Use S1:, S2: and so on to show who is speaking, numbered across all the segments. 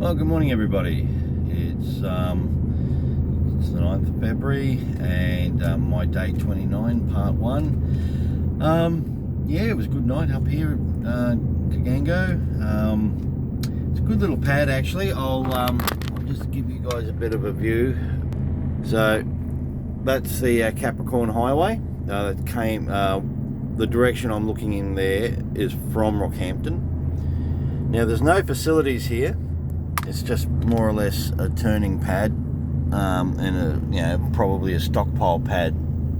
S1: Well, good morning, everybody. It's the 9th of February and my day 29, part 1. Yeah, it was a good night up here at Kagango. It's a good little pad, actually. I'll just give you guys a bit of a view. So that's the Capricorn Highway. That came. The direction I'm looking in there is from Rockhampton. Now, there's no facilities here. It's just more or less a turning pad, and probably a stockpile pad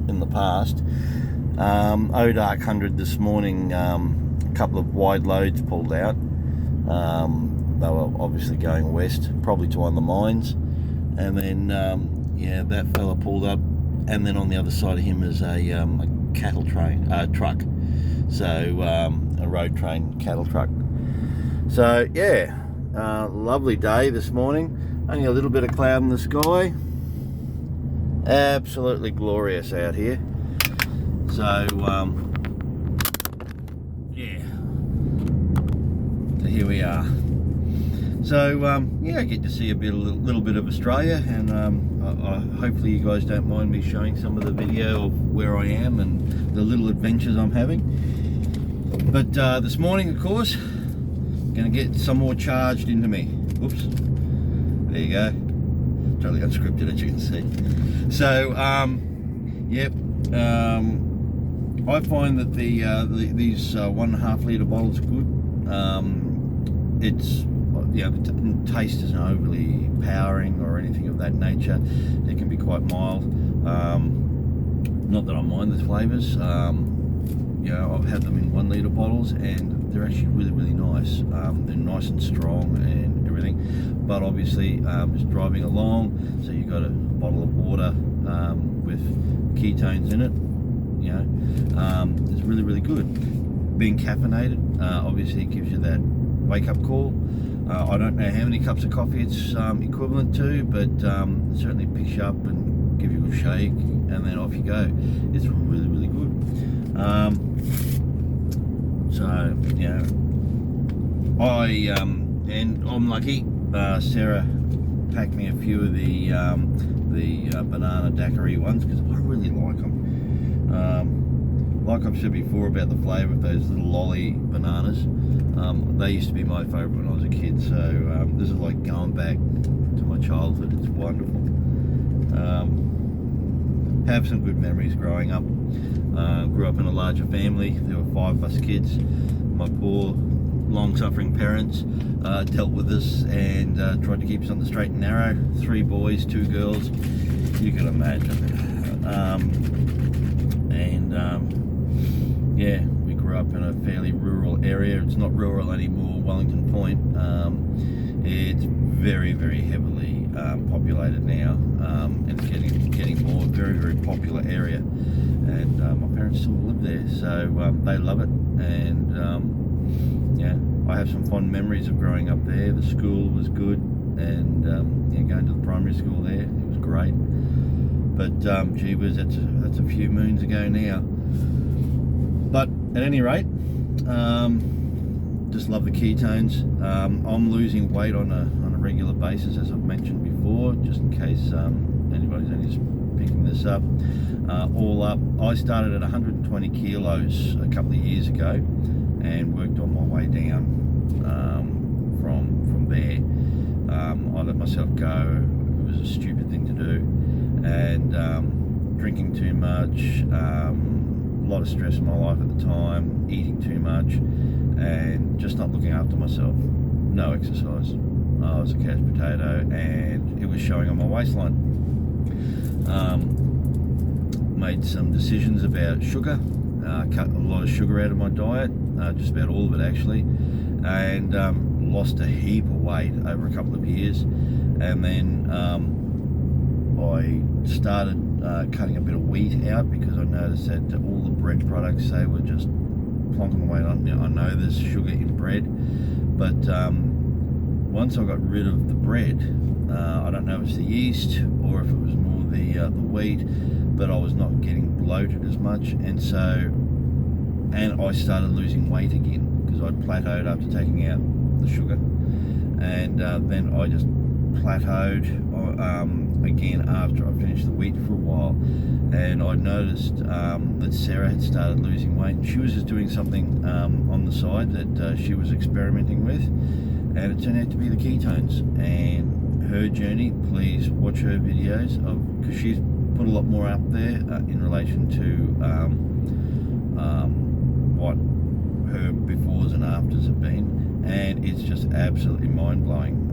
S1: in the past. ODark 100 this morning, a couple of wide loads pulled out. They were obviously going west, probably to one of the mines, and then that fella pulled up, and then on the other side of him is a cattle train truck, so a road train cattle truck. So yeah. Lovely day this morning, only a little bit of cloud in the sky, absolutely glorious out here. So so here we are. So I get to see a little bit of Australia, and hopefully you guys don't mind me showing some of the video of where I am and the little adventures I'm having. But this morning, of course, going to get some more charged into me. Oops. There you go. Totally unscripted, as you can see. So, I find that these 1.5 litre bottles are good. The taste isn't overly powering or anything of that nature. It can be quite mild. Not that I mind the flavours. I've had them in 1 litre bottles, and they're actually really, really nice. They're nice and strong and everything. But obviously, just driving along, so you've got a bottle of water with ketones in it. It's really, really good. Being caffeinated, obviously, it gives you that wake-up call. I don't know how many cups of coffee it's equivalent to, but it certainly picks you up and give you a shake, and then off you go. It's really, really good. I'm lucky. Sarah packed me a few of the banana daiquiri ones because I really like them. Like I've said before about the flavour of those little lolly bananas, they used to be my favourite when I was a kid. So this is like going back to my childhood. It's wonderful. Have some good memories growing up. Grew up in a larger family. There were 5 of us kids. My poor, long-suffering parents dealt with us and tried to keep us on the straight and narrow. 3 boys, 2 girls. You can imagine. We grew up in a fairly rural area. It's not rural anymore, Wellington Point. It's very, very heavily populated now, and it's getting more. Very, very popular area, and my parents still live there, so they love it. And I have some fond memories of growing up there. The school was good, and going to the primary school there, it was great. But gee whiz, that's a few moons ago now. But at any rate, just love the ketones. I'm losing weight on a regular basis, as I've mentioned before, just in case anybody's only just picking this up. All up, I started at 120 kilos a couple of years ago and worked on my way down from there. I let myself go. It was a stupid thing to do, and drinking too much, a lot of stress in my life at the time, eating too much, and just not looking after myself. No exercise. I was a couch potato, and it was showing on my waistline. Made some decisions about sugar, cut a lot of sugar out of my diet, just about all of it actually, and lost a heap of weight over a couple of years. And then I started cutting a bit of wheat out because I noticed that all the bread products, they were just plonking away. I know there's sugar in bread, but once I got rid of the bread, I don't know if it's the yeast or if it was more the wheat, but I was not getting bloated as much, and I started losing weight again because I'd plateaued after taking out the sugar. And and then I just plateaued again after I finished the wheat for a while, and I noticed that Sarah had started losing weight. She was just doing something on the side that she was experimenting with, and it turned out to be the ketones and her journey. Please watch her videos because she's put a lot more up there in relation to what her befores and afters have been, and it's just absolutely mind-blowing.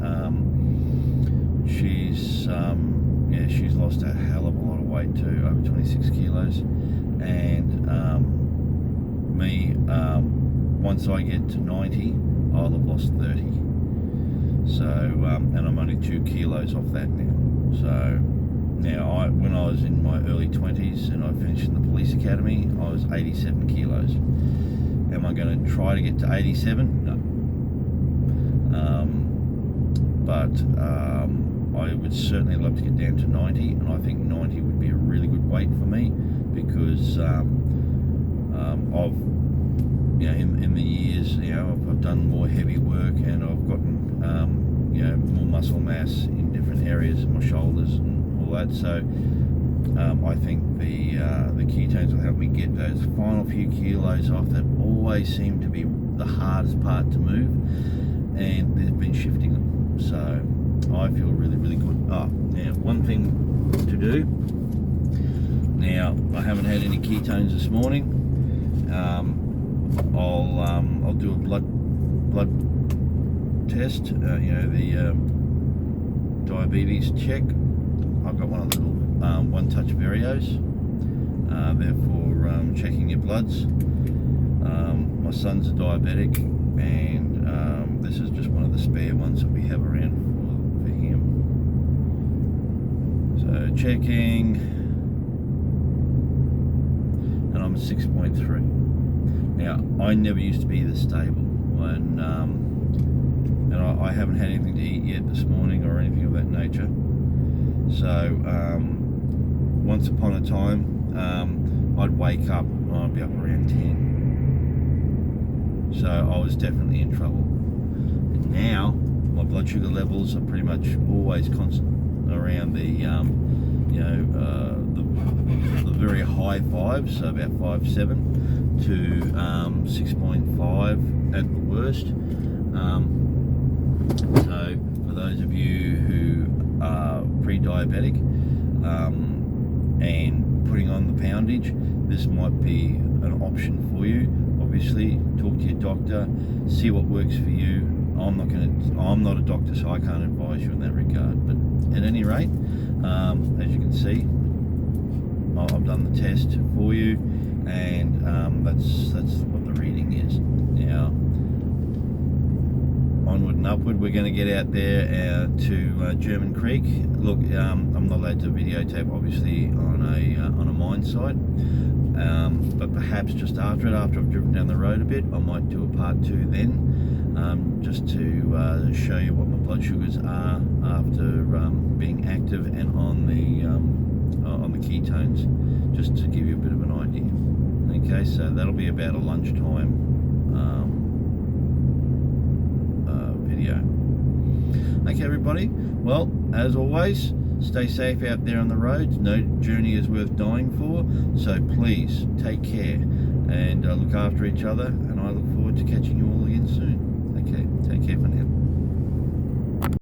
S1: She's lost a hell of a lot of weight too, over 26 kilos, and me, once I get to 90, I'll have lost 30. So, and I'm only 2 kilos off that now. So now, when I was in my early 20s and I finished in the police academy, I was 87 kilos. Am I going to try to get to 87? No. But I would certainly love to get down to 90, and I think 90 would be a really good weight for me, because I've, in the years, I've done more heavy work, and I've gotten more muscle mass in different areas of my shoulders and all that. So I think the ketones will help me get those final few kilos off that always seem to be the hardest part to move, and they've been shifting them. So I feel really, really good. Now one thing to do. Now, I haven't had any ketones this morning. I'll do a blood test. The diabetes check. I've got one of the little one-touch Verios. They're for checking your bloods. My son's a diabetic, and this is just one of the spare ones that we have around for him. So checking, and I'm at 6.3. Now, I never used to be this stable, and I haven't had anything to eat yet this morning or anything of that nature. So once upon a time, I'd wake up and I'd be up around 10. So I was definitely in trouble. And now my blood sugar levels are pretty much always constant around the very high fives, so about 5.7 to 6.5 at the worst. So for those of you who are pre-diabetic and putting on the poundage, this might be an option for you. Obviously, talk to your doctor, see what works for you. I'm not a doctor, so I can't advise you in that regard. But at any rate, as you can see, I've done the test for you, and that's what the reading is. Now, onward and upward, we're going to get out there to German Creek. Look, I'm not allowed to videotape, obviously, on a mine site, but perhaps just after I've driven down the road a bit, I might do a part 2 then, just to show you what my blood sugars are after being active and on the ketones, just to give you a bit of an idea. Okay, so that'll be about a lunchtime video. Okay, everybody, well, as always, stay safe out there on the roads. No journey is worth dying for, so please take care and look after each other, and I look forward to catching you all again soon. Okay, take care for now.